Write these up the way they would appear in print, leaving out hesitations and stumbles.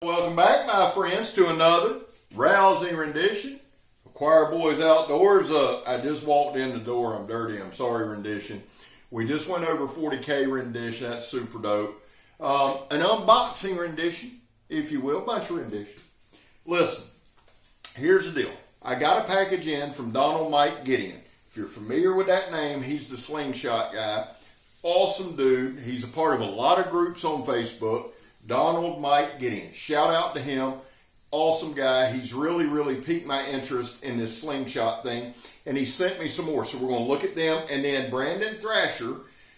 Welcome back, my friends, to another rousing rendition of Choir Boys Outdoors. I just walked in the door. I'm dirty. I'm sorry, rendition. We just went over 40K rendition. That's super dope. An unboxing rendition, if you will, bunch of rendition. Listen, here's the deal. I got a package in from Donald Mike Gideon. If you're familiar with that name, he's the slingshot guy. Awesome dude. He's a part of a lot of groups on Facebook. Donald Mike Gideon. Shout out to him. Awesome guy. He's really piqued my interest in this slingshot thing. And he sent me some more. So we're going to look at them. And then Brandon Thrasher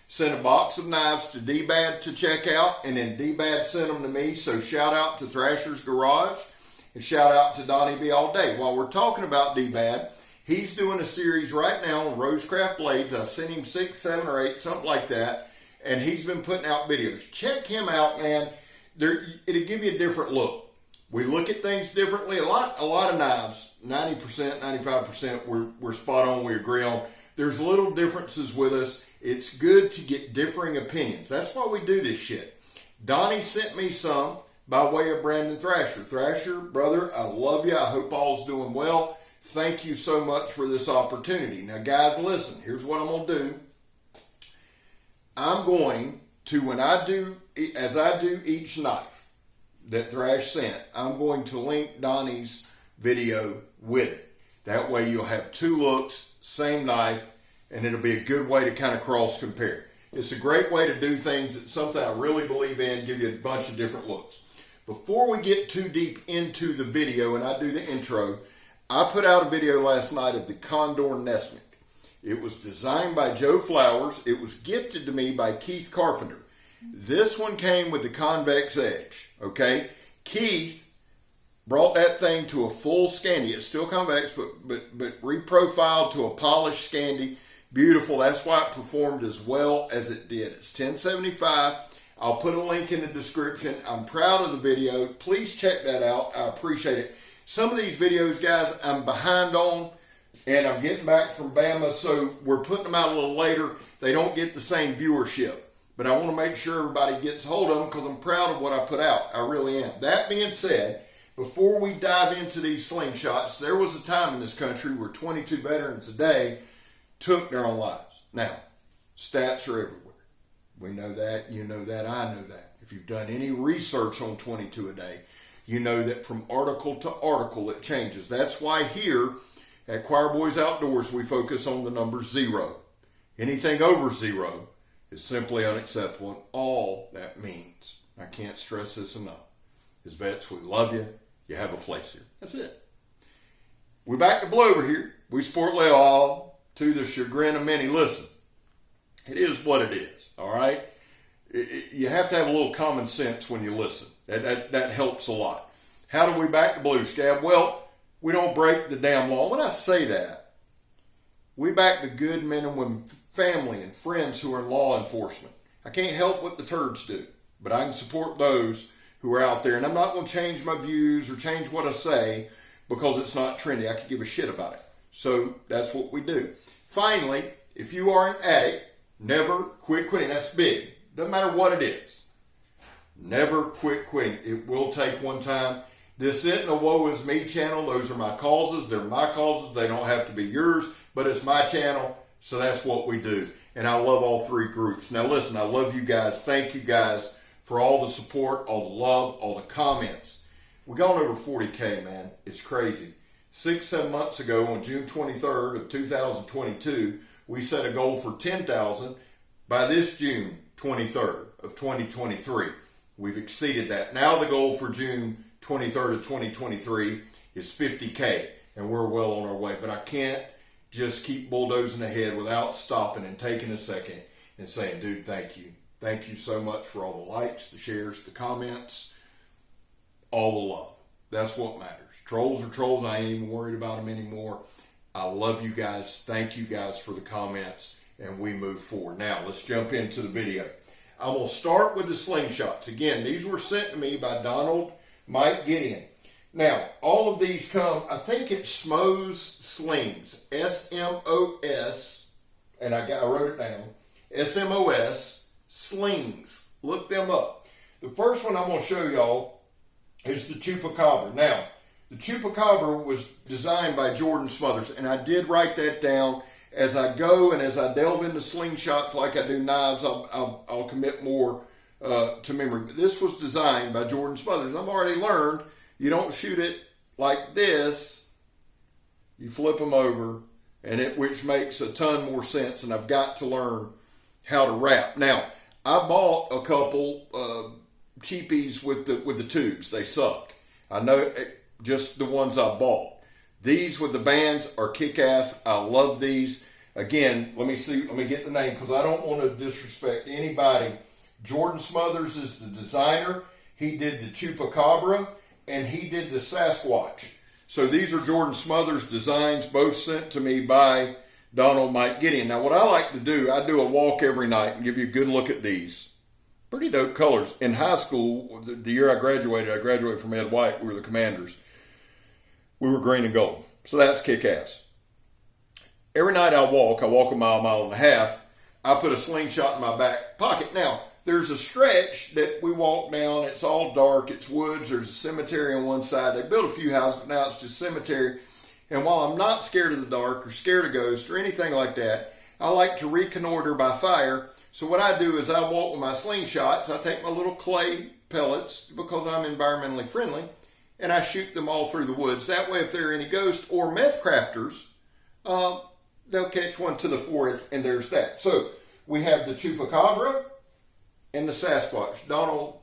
sent a box of knives to DBAD to check out. And then DBAD sent them to me. So shout out to Thrasher's Garage. And shout out to Donnie B all day. While we're talking about DBAD, he's doing a series right now on Rosecraft Blades. I sent him 6, 7, or 8, something like that. And he's been putting out videos. Check him out, man. It'll give you a different look. We look at things differently. A lot of knives, 90%, 95%, we're spot on, we agree on. There's little differences with us. It's good to get differing opinions. That's why we do this shit. Donnie sent me some by way of Brandon Thrasher. Thrasher, brother, I love you. I hope all's doing well. Thank you so much for this opportunity. Now, guys, listen. Here's what I'm going to do. I'm going to, as I do each knife that Thrash sent, I'm going to link Donnie's video with it. That way you'll have two looks, same knife, and it'll be a good way to kind of cross compare. It's a great way to do things. It's something I really believe in, give you a bunch of different looks. Before we get too deep into the video and I do the intro, I put out a video last night of the Condor Nestmate. It was designed by Joe Flowers. It was gifted to me by Keith Carpenter. This one came with the convex edge, okay? Keith brought that thing to a full Scandi. It's still convex, but reprofiled to a polished Scandi. Beautiful. That's why it performed as well as it did. It's 1075. I'll put a link in the description. I'm proud of the video. Please check that out. I appreciate it. Some of these videos, guys, I'm behind on. And I'm getting back from Bama, so we're putting them out a little later. They don't get the same viewership. But I want to make sure everybody gets hold of them because I'm proud of what I put out. I really am. That being said, before we dive into these slingshots, there was a time in this country where 22 veterans a day took their own lives. Now, stats are everywhere. We know that. You know that. I know that. If you've done any research on 22 a day, you know that from article to article it changes. That's why here at Choir Boys Outdoors, we focus on the number 0. Anything over 0 is simply unacceptable, and all that means, I can't stress this enough, is vets, we love you, you have a place here. That's it. We're back to Blover here. We sport lay all to the chagrin of many. Listen, it is what it is, all right? You have to have a little common sense when you listen. That helps a lot. How do we back to Blue Scab? Well, we don't break the damn law. When I say that, we back the good men and women, family and friends who are in law enforcement. I can't help what the turds do, but I can support those who are out there. And I'm not going to change my views or change what I say because it's not trendy. I could give a shit about it. So that's what we do. Finally, if you are an addict, never quit quitting. That's big. Doesn't matter what it is. Never quit quitting. It will take one time. This isn't a woe is me channel. Those are my causes. They're my causes. They don't have to be yours, but it's my channel, so that's what we do. And I love all three groups. Now listen, I love you guys. Thank you guys for all the support, all the love, all the comments. We've gone over 40K, man. It's crazy. 6, 7 months ago on June 23rd of 2022, we set a goal for 10,000 by this June 23rd of 2023. We've exceeded that. Now the goal for June 23rd of 2023 is 50K, and we're well on our way. But I can't just keep bulldozing ahead without stopping and taking a second and saying, dude, thank you. Thank you so much for all the likes, the shares, the comments, all the love. That's what matters. Trolls are trolls. I ain't even worried about them anymore. I love you guys. Thank you guys for the comments, and we move forward. Now, let's jump into the video. I'm going to start with the slingshots. Again, these were sent to me by Donald Mike Gideon. Now, all of these come, I think it's Smo's Slings, S-M-O-S, and I wrote it down, S-M-O-S, Slings. Look them up. The first one I'm going to show y'all is the Chupacabra. Now, the Chupacabra was designed by Jordan Smothers, and I did write that down. As I go and as I delve into slingshots like I do knives, I'll commit more to memory. But this was designed by Jordan Smothers. I've already learned you don't shoot it like this. You flip them over, and which makes a ton more sense, and I've got to learn how to wrap. Now, I bought a couple cheapies with the tubes. They suck. I know, just the ones I bought. These with the bands are kick-ass. I love these. Again, let me get the name because I don't want to disrespect anybody. Jordan Smothers is the designer. He did the Chupacabra and he did the Sasquatch. So these are Jordan Smothers designs, both sent to me by Donald Mike Gideon. Now what I like to do, I do a walk every night and give you a good look at these. Pretty dope colors. In high school, the year I graduated from Ed White. We were the Commanders. We were green and gold. So that's kick-ass. Every night I walk a mile and a half. I put a slingshot in my back pocket. Now, there's a stretch that we walk down. It's all dark. It's woods. There's a cemetery on one side. They built a few houses, but now it's just cemetery. And while I'm not scared of the dark or scared of ghosts or anything like that, I like to reconnoiter by fire. So what I do is I walk with my slingshots. I take my little clay pellets because I'm environmentally friendly, and I shoot them all through the woods. That way, if there are any ghosts or meth crafters, they'll catch one to the forehead, and there's that. So we have the Chupacabra and the Sasquatch. Donald,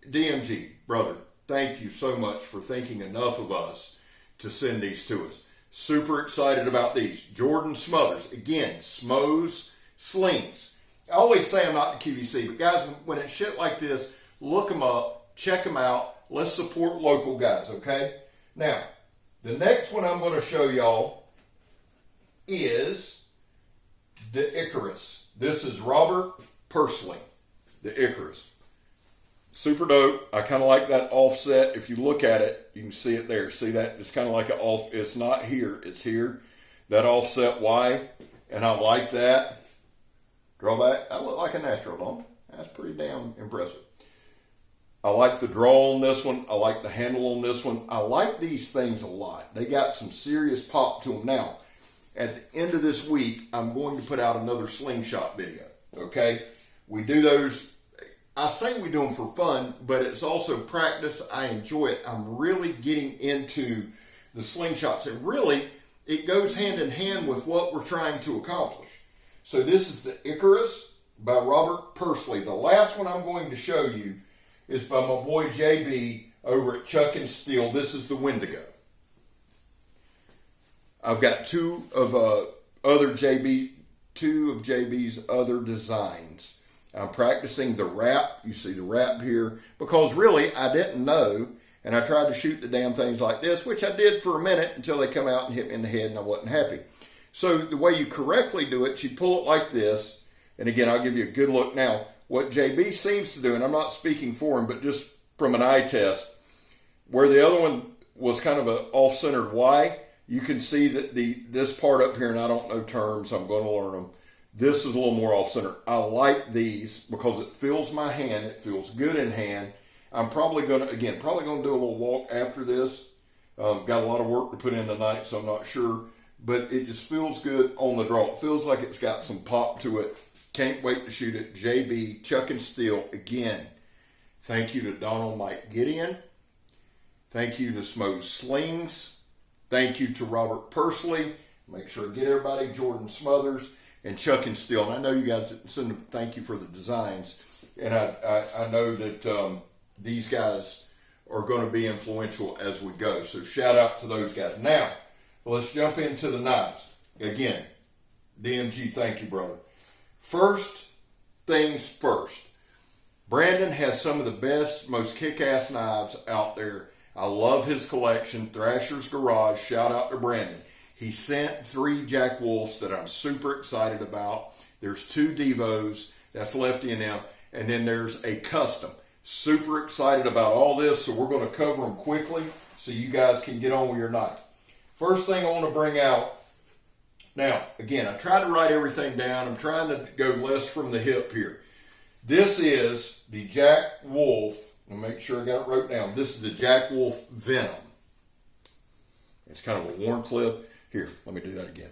DMG, brother, thank you so much for thinking enough of us to send these to us. Super excited about these. Jordan Smothers, again, Smoes Slings. I always say I'm not the QVC, but guys, when it's shit like this, look them up, check them out. Let's support local guys, okay? Now, the next one I'm going to show y'all is the Icarus. This is Robert Pursley, the Icarus. Super dope. I kind of like that offset. If you look at it, you can see it there. See that? It's kind of like an off. It's not here. It's here. That offset Y, and I like that. Drawback. I look like a natural, don't I? That's pretty damn impressive. I like the draw on this one. I like the handle on this one. I like these things a lot. They got some serious pop to them. Now, at the end of this week, I'm going to put out another slingshot video, okay? We do those. I say we do them for fun, but it's also practice. I enjoy it. I'm really getting into the slingshots. And really, it goes hand in hand with what we're trying to accomplish. So this is the Icarus by Robert Pursley. The last one I'm going to show you is by my boy JB over at Chuck and Steel. This is the Wendigo. I've got two of JB's other designs. I'm practicing the wrap. You see the wrap here. Because really, I didn't know, and I tried to shoot the damn things like this, which I did for a minute until they come out and hit me in the head, and I wasn't happy. So the way you correctly do it, you pull it like this, and again, I'll give you a good look. Now, what JB seems to do, and I'm not speaking for him, but just from an eye test, where the other one was kind of an off-centered Y, you can see that this part up here, and I don't know terms, I'm going to learn them. This is a little more off-center. I like these because it feels my hand. It feels good in hand. I'm probably going to do a little walk after this. Got a lot of work to put in tonight, so I'm not sure. But it just feels good on the draw. It feels like it's got some pop to it. Can't wait to shoot it. JB, Chuck and Steel, again. Thank you to Donald Mike Gideon. Thank you to Smoes Slings. Thank you to Robert Pursley. Make sure to get everybody. Jordan Smothers and Chuck and Steel. And I know you guys didn't send them. Thank you for the designs. And I know that these guys are going to be influential as we go. So shout out to those guys. Now, let's jump into the knives. Again, DMG, thank you, brother. First things first. Brandon has some of the best, most kick-ass knives out there. I love his collection. Thrasher's Garage. Shout out to Brandon. He sent 3 Jack Wolfs that I'm super excited about. There's 2 Devos. That's Lefty and them. And then there's a custom. Super excited about all this, so we're going to cover them quickly so you guys can get on with your knife. First thing I want to bring out, now, again, I tried to write everything down. I'm trying to go less from the hip here. This is the Jack Wolf I'll make sure I got it wrote down. This is the Jack Wolf Venom. It's kind of a worn clip. Here, let me do that again.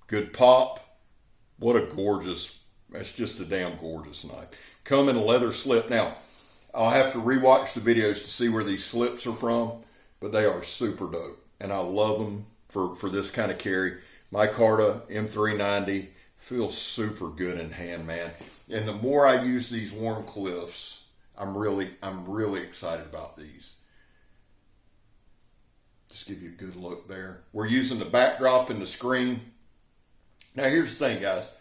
Good pop. What a gorgeous, that's just a damn gorgeous knife. Come in a leather slip. Now, I'll have to rewatch the videos to see where these slips are from, but they are super dope. And I love them for this kind of carry. Micarta M390 feels super good in hand, man. And the more I use these warm cliffs, I'm really excited about these. Just give you a good look there. We're using the backdrop and the screen. Now here's the thing, guys.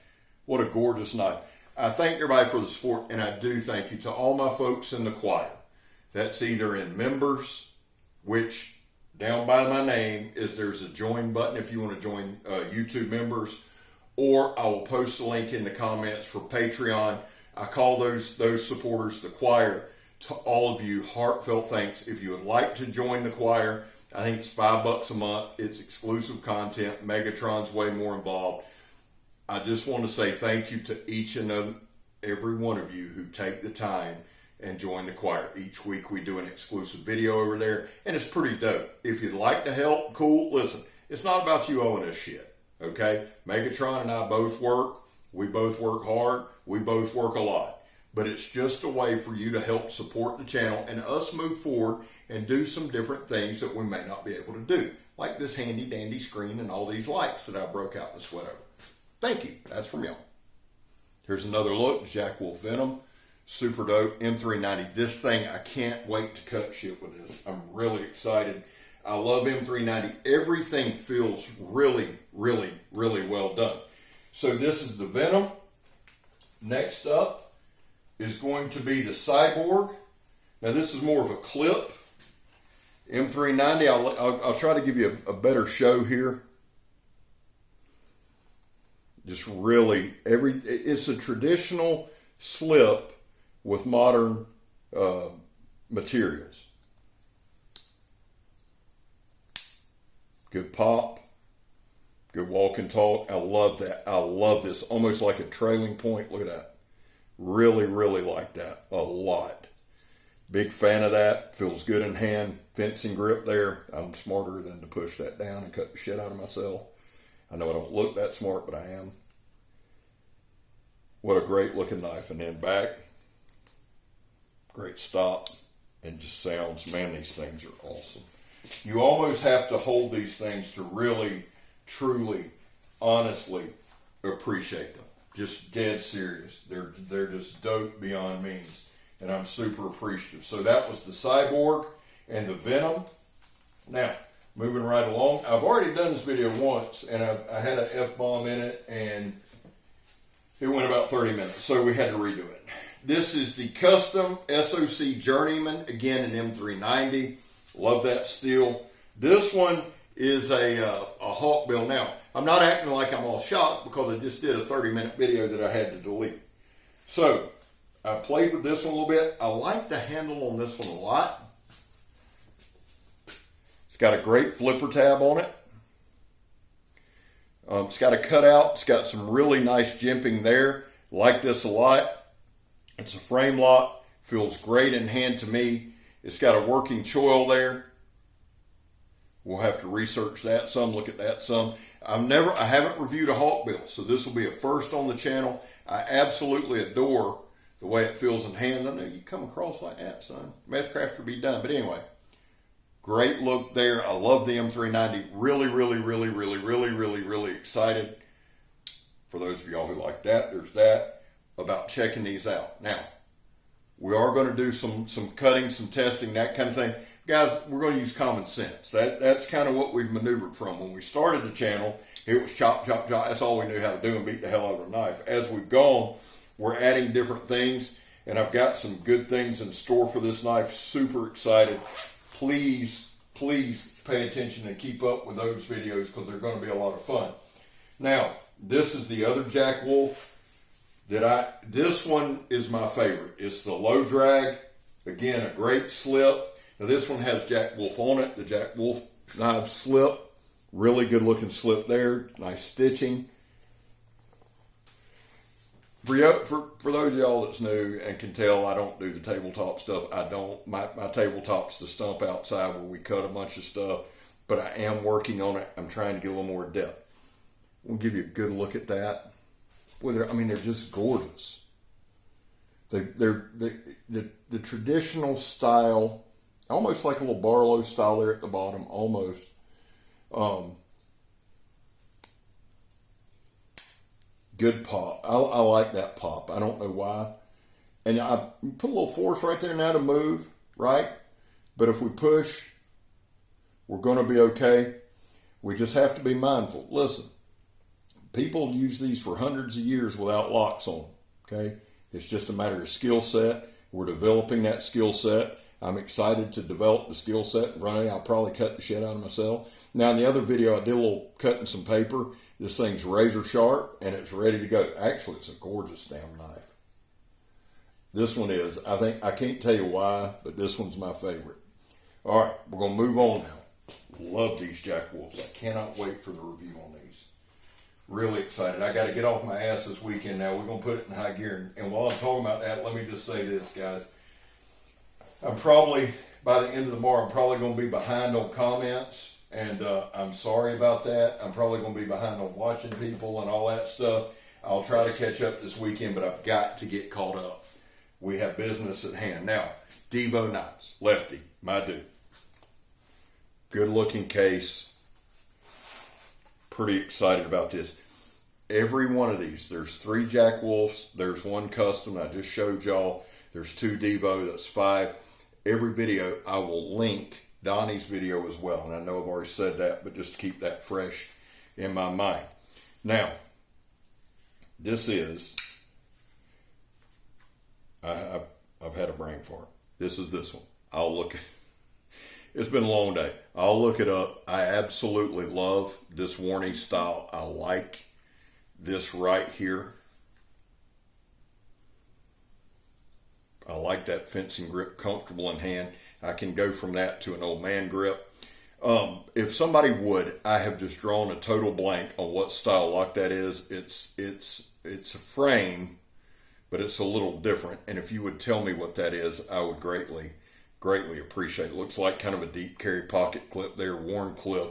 What a gorgeous knife. I thank everybody for the support, and I do thank you to all my folks in the choir. That's either in members, which down by my name there's a join button if you want to join YouTube members, or I will post a link in the comments for Patreon. I call those supporters the choir. To all of you, heartfelt thanks. If you would like to join the choir, I think it's $5 a month. It's exclusive content. Megatron's way more involved. I just want to say thank you to each and every one of you who take the time and join the choir. Each week we do an exclusive video over there, and it's pretty dope. If you'd like to help, cool. Listen, it's not about you owing us shit, okay? Megatron and I both work. We both work hard. We both work a lot. But it's just a way for you to help support the channel and us move forward and do some different things that we may not be able to do, like this handy dandy screen and all these lights that I broke out in the sweat over. Thank you. That's from y'all. Here's another look. Jack Wolf Venom. Super dope. M390. This thing, I can't wait to cut shit with this. I'm really excited. I love M390. Everything feels really, really, really well done. So this is the Venom. Next up is going to be the Cyborg. Now this is more of a clip. M390, I'll try to give you a better show here. Just really, it's a traditional slip with modern materials. Good pop, good walk and talk. I love that. I love this. Almost like a trailing point. Look at that. Really, really like that a lot. Big fan of that. Feels good in hand. Fencing grip there. I'm smarter than to push that down and cut the shit out of myself. I know I don't look that smart, but I am. What a great looking knife. And then back. Great stop. And just sounds. Man, these things are awesome. You almost have to hold these things to really, truly, honestly appreciate them. Just dead serious. They're just dope beyond means. And I'm super appreciative. So that was the Cyborg and the Venom. Now, moving right along. I've already done this video once, and I had an F-bomb in it, and it went about 30 minutes, so we had to redo it. This is the custom SOC Journeyman, again an M390. Love that steel. This one is a Hawkbill. Now, I'm not acting like I'm all shocked because I just did a 30-minute video that I had to delete. So, I played with this one a little bit. I like the handle on this one a lot. It's got a great flipper tab on it. It's got a cutout. It's got some really nice jimping there. Like this a lot. It's a frame lock. Feels great in hand to me. It's got a working choil there. We'll have to research that some, look at that some. I haven't reviewed a Hawkbill, so this will be a first on the channel. I absolutely adore the way it feels in hand. I know you come across like that, son. Methcraft would be done. But anyway, great look there. I love the M390. Really, really, really, really, really, really, really excited. For those of y'all who like that, there's that. About checking these out. Now, we are going to do some cutting, some testing, that kind of thing. Guys, we're going to use common sense. That's kind of what we've maneuvered from. When we started the channel, it was chop, chop, chop. That's all we knew how to do and beat the hell out of a knife. As we've gone, we're adding different things, and I've got some good things in store for this knife. Super excited. Please, please pay attention and keep up with those videos because they're going to be a lot of fun. Now, this is the other Jack Wolf. This one is my favorite. It's the low drag. Again, a great slip. Now this one has Jack Wolf on it. The Jack Wolf knife slip. Really good looking slip there. Nice stitching. For those of y'all that's new and can tell I don't do the tabletop stuff, I don't. My tabletop's the stump outside where we cut a bunch of stuff, but I am working on it. I'm trying to get a little more depth. We'll give you a good look at that. I mean, they're just gorgeous. They're the traditional style, almost like a little Barlow style there at the bottom, almost. Good pop. I like that pop. I don't know why. And I put a little force right there now to move, right? But if we push, we're going to be okay. We just have to be mindful. Listen, people use these for hundreds of years without locks on them, okay? It's just a matter of skill set. We're developing that skill set. I'm excited to develop the skill set and run it. I'll probably cut the shit out of myself. Now, in the other video, I did a little cutting some paper. This thing's razor sharp, and it's ready to go. Actually, it's a gorgeous damn knife. This one is. I can't tell you why, but this one's my favorite. All right, we're going to move on now. Love these Jack Wolves. I cannot wait for the review on these. Really excited. I got to get off my ass this weekend now. We're going to put it in high gear. And while I'm talking about that, let me just say this, guys. I'm probably, by the end of tomorrow, I'm probably going to be behind on comments. And I'm sorry about that. I'm probably going to be behind on watching people and all that stuff. I'll try to catch up this weekend, but I've got to get caught up. We have business at hand. Now, Devo knives. Lefty, my dude. Good looking case. Pretty excited about this. Every one of these, there's 3 Jack Wolves. There's 1 custom I just showed y'all. There's 2 Devo, that's 5. Every video I will link Donnie's video as well. And I know I've already said that, but just to keep that fresh in my mind. Now, this is, I've had a brain fart. This is this one. I'll look at, it's been a long day. I'll look it up. I absolutely love this Warney style. I like this right here. I like that fencing grip, comfortable in hand. I can go from that to an old man grip. If somebody would, I have just drawn a total blank on what style lock that is. It's a frame, but it's a little different. And if you would tell me what that is, I would greatly appreciate it. Looks like kind of a deep carry pocket clip there, worn clip.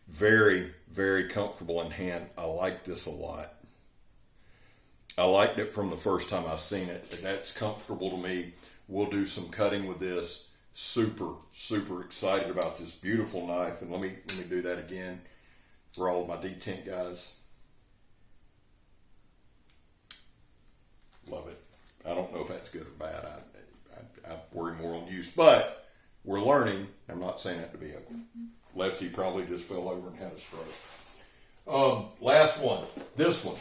Very, very comfortable in hand. I like this a lot. I liked it from the first time I seen it. That's comfortable to me. We'll do some cutting with this. Super, super excited about this beautiful knife. And let me do that again for all of my detent guys. Love it. I don't know if that's good or bad. I worry more on use, but we're learning. I'm not saying that to be ugly. Lefty probably just fell over and had a stroke. Last one. This one.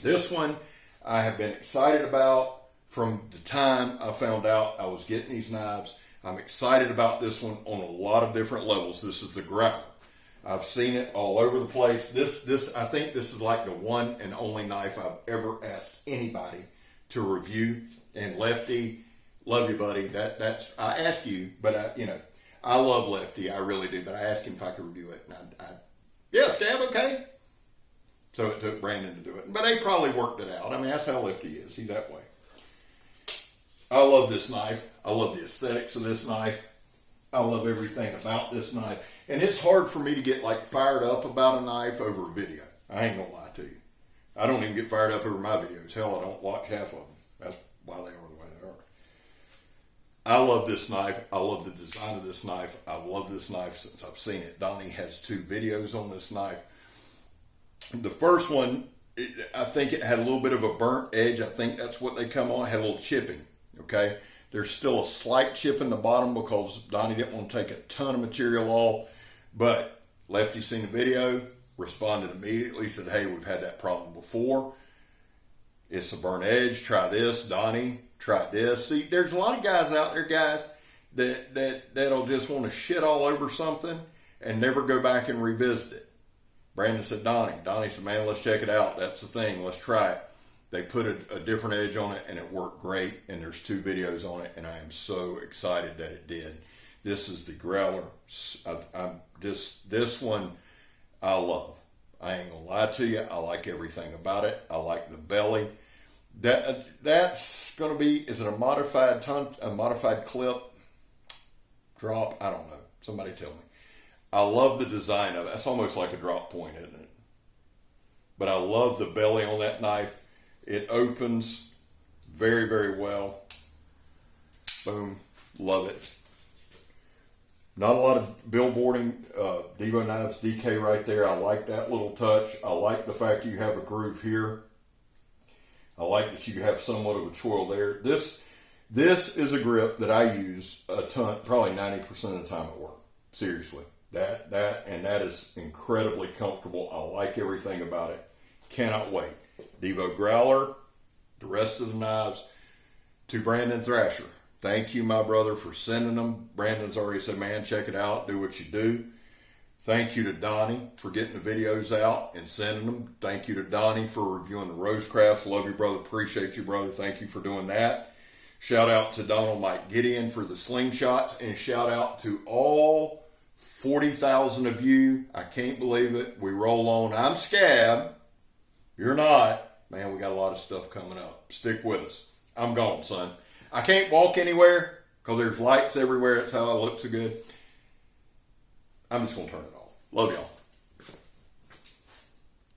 This one I have been excited about from the time I found out I was getting these knives. I'm excited about this one on a lot of different levels. This is the Growler. I've seen it all over the place. I think this is like the one and only knife I've ever asked anybody to review. And Lefty, love you, buddy. I asked you, but I love Lefty. I really do. But I asked him if I could review it, and yeah, Stab, okay. So it took Brandon to do it. But they probably worked it out. I mean, that's how Lefty is. He's that way. I love this knife. I love the aesthetics of this knife. I love everything about this knife. And it's hard for me to get like fired up about a knife over a video. I ain't gonna lie to you. I don't even get fired up over my videos. Hell, I don't watch half of them. That's why they are the way they are. I love this knife. I love the design of this knife. I've loved this knife since I've seen it. Donnie has 2 videos on this knife. The first one, I think it had a little bit of a burnt edge. I think that's what they come on. It had a little chipping, okay? There's still a slight chip in the bottom because Donnie didn't want to take a ton of material off. But Lefty seen the video, responded immediately, said, hey, we've had that problem before. It's a burnt edge. Try this. Donnie, try this. See, there's a lot of guys out there, guys, that'll just want to shit all over something and never go back and revisit it. Brandon said, Donnie said, man, let's check it out. That's the thing. Let's try it. They put a different edge on it, and it worked great. And there's 2 videos on it, and I am so excited that it did. This is the Growler. This one I love. I ain't gonna lie to you. I like everything about it. I like the belly. That's going to be, is it a modified clip drop? I don't know. Somebody tell me. I love the design of it. It's almost like a drop point, isn't it? But I love the belly on that knife. It opens very, very well. Boom. Love it. Not a lot of billboarding. Devo Knives DK right there. I like that little touch. I like the fact you have a groove here. I like that you have somewhat of a twirl there. This is a grip that I use a ton, probably 90% of the time at work. Seriously. That is incredibly comfortable. I like everything about it. Cannot wait. Devo Growler, the rest of the knives, to Brandon Thrasher. Thank you, my brother, for sending them. Brandon's already said, man, check it out. Do what you do. Thank you to Donnie for getting the videos out and sending them. Thank you to Donnie for reviewing the Rose Crafts. Love you, brother. Appreciate you, brother. Thank you for doing that. Shout out to Donald Mike Gideon for the SLINGSHOTS. And shout out to all 40,000 of you. I can't believe it. We roll on. I'm Scab. You're not. Man, we got a lot of stuff coming up. Stick with us. I'm gone, son. I can't walk anywhere because there's lights everywhere. That's how I look so good. I'm just going to turn it off. Love y'all.